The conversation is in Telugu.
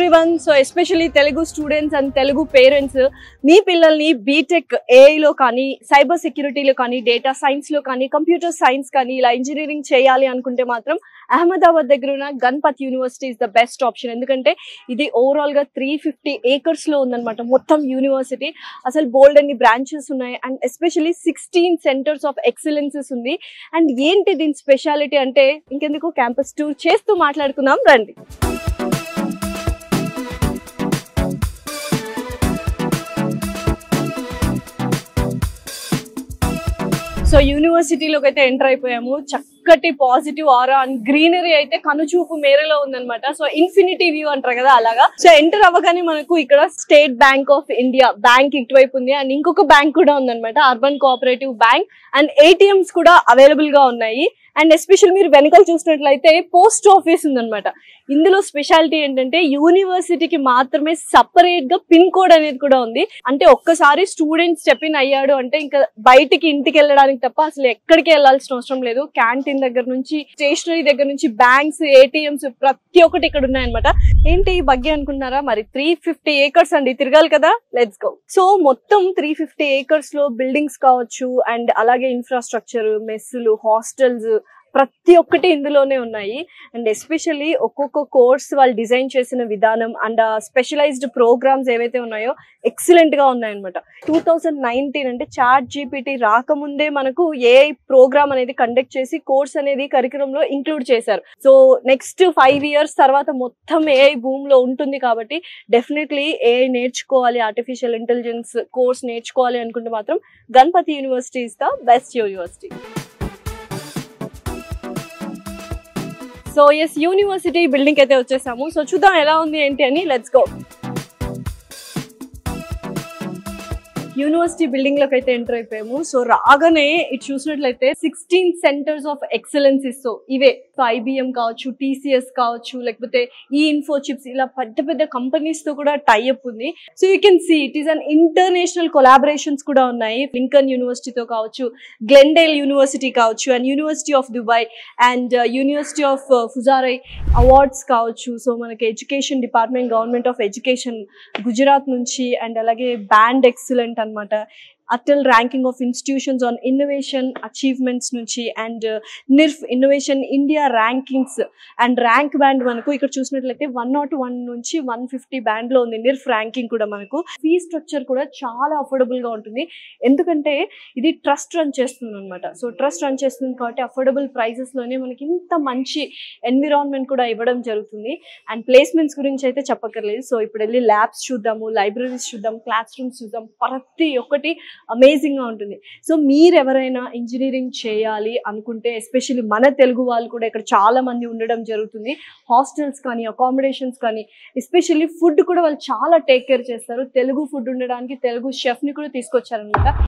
everyone. So especially Telugu students and Telugu parents, మీ పిల్లల్ని బీటెక్ ఏఐలో కానీ సైబర్ సెక్యూరిటీలో కానీ డేటా సైన్స్లో కానీ కంప్యూటర్ సైన్స్ కానీ ఇలా ఇంజనీరింగ్ చేయాలి అనుకుంటే మాత్రం అహ్మదాబాద్ దగ్గర ఉన్న Ganpat university is the best option. ఎందుకంటే ఇది ఓవరాల్గా 350 acres-లో ఉందన్నమాట మొత్తం యూనివర్సిటీ. అసలు బోల్డ్ అన్ని బ్రాంచెస్ ఉన్నాయి and especially 16 centers of excellences ఉంది. అండ్ ఏంటి దీని స్పెషాలిటీ అంటే ఇంకెందుకు క్యాంపస్ టూర్ చేస్తూ మాట్లాడుకుందాం రండి. సో యూనివర్సిటీలోకి అయితే ఎంటర్ అయిపోయాము. చక్కటి పాజిటివ్ ఆరా అండ్ గ్రీనరీ అయితే కనుచూపు మేరలో ఉందన్నమాట. సో ఇన్ఫినిటీ వ్యూ అంటారు కదా అలాగా. సో ఎంటర్ అవ్వగానే మనకు ఇక్కడ state bank of India bank ఇటువైపు ఉంది అండ్ ఇంకొక బ్యాంక్ కూడా ఉందన్నమాట, urban cooperative bank. And ATMs కూడా అవైలబుల్ గా ఉన్నాయి. అండ్ ఎస్పెషల్ మీరు వెనకాల చూసినట్లయితే పోస్ట్ ఆఫీస్ ఉందన్నమాట. ఇందులో స్పెషాలిటీ ఏంటంటే యూనివర్సిటీకి మాత్రమే సపరేట్ గా పిన్ కోడ్ అనేది కూడా ఉంది. అంటే ఒక్కసారి స్టూడెంట్ స్టెప్ ఇన్ అయ్యాడు అంటే ఇంకా బయటికి ఇంటికి వెళ్ళడానికి తప్ప అసలు ఎక్కడికి వెళ్లాల్సిన అవసరం లేదు. క్యాంటీన్ దగ్గర నుంచి స్టేషనరీ దగ్గర నుంచి బ్యాంక్స్, ATMs ప్రతి ఒక్కటి ఇక్కడ ఉన్నాయన్నమాట. ఏంటి బగ్గి అనుకున్నారా? మరి 350 acres అండి, తిరగాలి కదా, లెట్స్ గో. సో మొత్తం 350 acres లో బిల్డింగ్స్ కావచ్చు అండ్ అలాగే ఇన్ఫ్రాస్ట్రక్చర్, మెస్సులు, హాస్టల్స్ ప్రతి ఒక్కటి ఇందులోనే ఉన్నాయి. అండ్ ఎస్పెషల్లీ ఒక్కొక్క కోర్స్ వాళ్ళు డిజైన్ చేసిన విధానం అండ్ స్పెషలైజ్డ్ ప్రోగ్రామ్స్ ఏవైతే ఉన్నాయో ఎక్సలెంట్ గా ఉన్నాయన్నమాట. 2019 అంటే ChatGPT రాకముందే మనకు AI ప్రోగ్రామ్ అనేది కండక్ట్ చేసి కోర్స్ అనేది కరికులం లో ఇంక్లూడ్ చేశారు. సో నెక్స్ట్ 5 years తర్వాత మొత్తం AI భూమ్ లో ఉంటుంది కాబట్టి డెఫినెట్లీ AI నేర్చుకోవాలి, ఆర్టిఫిషియల్ ఇంటెలిజెన్స్ కోర్స్ నేర్చుకోవాలి అనుకుంటే మాత్రం Ganpat university is the best university. So yes, university building అయితే వచ్చేసాము. సో చూద్దాం ఎలా ఉంది ఏంటి అని, లెట్స్ గో. యూనివర్సిటీ బిల్డింగ్ లోకి అయితే ఎంటర్ అయిపోయాము. సో రాగానే ఇటు చూసినట్లయితే 16 centers of excellences. సో ఇవే IBM కావచ్చు, TCS కావచ్చు, లేకపోతే ఈ ఇన్ఫో చిప్స్, ఇలా పెద్ద పెద్ద కంపెనీస్ తో కూడా టైఅప్ ఉంది. So you can see it is an international collaborations కూడా ఉన్నాయి. లింకన్ యూనివర్సిటీతో కావచ్చు, గ్లెండేల్ యూనివర్సిటీ కావచ్చు, and university of Dubai and university of Fujairah awards కావచ్చు. సో మనకి education department, government of education Gujarat నుంచి, అండ్ అలాగే బ్యాండ్ ఎక్సలెంట్ అనమాట, Atal ranking of institutions on innovation achievements నుంచి, and NIRF innovation India rankings and rank band మనకు ఇక్కడ చూసినట్లయితే 101 నుంచి 150 బ్యాండ్ లో ఉంది. నిర్ఫ్ ర్యాంకింగ్ కూడా మనకు. ఫీ స్ట్రక్చర్ కూడా చాలా అఫోర్డబుల్ గా ఉంటుంది, ఎందుకంటే ఇది ట్రస్ట్ రన్ చేస్తుంది అనమాట. సో ట్రస్ట్ రన్ చేస్తుంది కాబట్టి అఫోర్డబుల్ ప్రైసెస్ లోనే మనకి ఇంత మంచి ఎన్విరాన్మెంట్ కూడా ఇవ్వడం జరుగుతుంది. అండ్ ప్లేస్మెంట్స్ గురించి అయితే చెప్పక్కర్లేదు. సో ఇప్పుడు వెళ్ళి ల్యాబ్స్ చూద్దాము, లైబ్రరీస్ చూద్దాం, క్లాస్ రూమ్స్ చూద్దాం, ప్రతి ఒక్కటి అమేజింగ్ గా ఉంటుంది. సో మీరు ఎవరైనా ఇంజనీరింగ్ చేయాలి అనుకుంటే ఎస్పెషల్లీ మన తెలుగు వాళ్ళు కూడా ఇక్కడ చాలా మంది ఉండడం జరుగుతుంది. హాస్టల్స్ కానీ, అకామిడేషన్స్ కానీ, ఎస్పెషల్లీ ఫుడ్ కూడా వాళ్ళు చాలా టేక్ కేర్ చేస్తారు. తెలుగు ఫుడ్ ఉండడానికి తెలుగు షెఫ్ ని కూడా తీసుకొచ్చారనమాట.